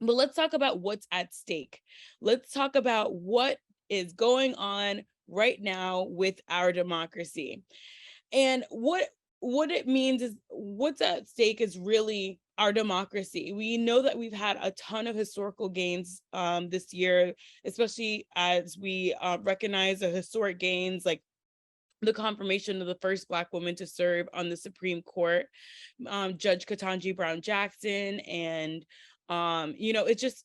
But let's talk about what's at stake. Let's talk about what is going on right now with our democracy. And what it means is what's at stake is really our democracy. We know that we've had a ton of historical gains this year, especially as we recognize the historic gains like the confirmation of the first Black woman to serve on the Supreme Court, Judge Ketanji Brown Jackson, and it's just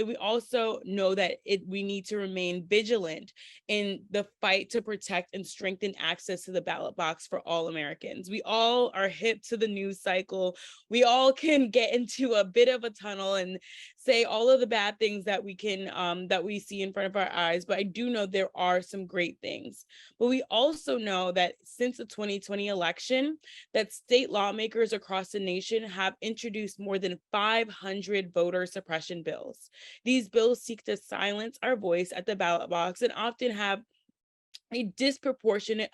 we also know that we need to remain vigilant in the fight to protect and strengthen access to the ballot box for all Americans. We all are hip to the news cycle. We all can get into a bit of a tunnel and say all of the bad things that we see in front of our eyes. But I do know there are some great things. But we also know that since the 2020 election, that state lawmakers across the nation have introduced more than 500 voter suppression bills. These bills seek to silence our voice at the ballot box and often have a disproportionate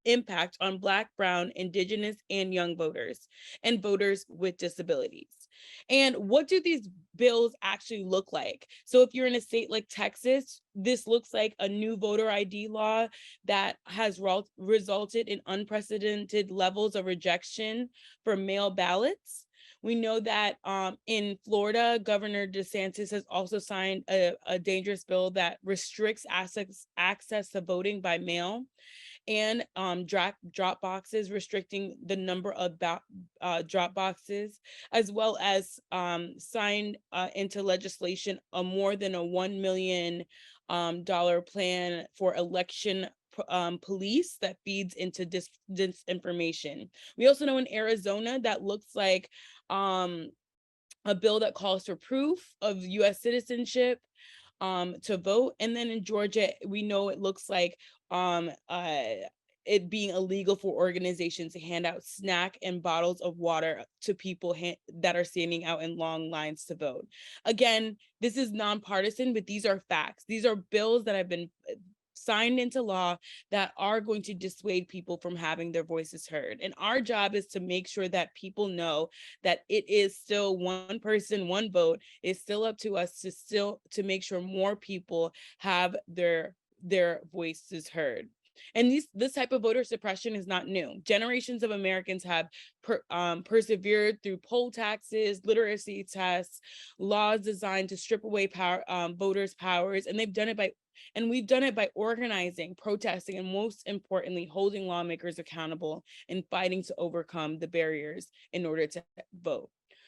impact on Black, Brown, Indigenous, and young voters, and voters with disabilities. And what do these bills actually look like? So if you're in a state like Texas, this looks like a new voter ID law that has resulted in unprecedented levels of rejection for mail ballots. We know that in Florida, Governor DeSantis has also signed a dangerous bill that restricts access to voting by mail, and drop boxes, restricting the number of drop boxes, as well as signed into legislation a more than a $1 million plan for election police that feeds into disinformation. We also know in Arizona that looks like a bill that calls for proof of US citizenship to vote. And then in Georgia, we know it looks like it being illegal for organizations to hand out snack and bottles of water to people that are standing out in long lines to vote. Again, this is nonpartisan, but these are facts. These are bills that have been signed into law that are going to dissuade people from having their voices heard. And our job is to make sure that people know that it is still one person, one vote. It's still up to us to make sure more people have their voices heard. And this type of voter suppression is not new. Generations of Americans have persevered through poll taxes, literacy tests, laws designed to strip away voters' powers, and we've done it by organizing, protesting, and most importantly, holding lawmakers accountable and fighting to overcome the barriers in order to vote.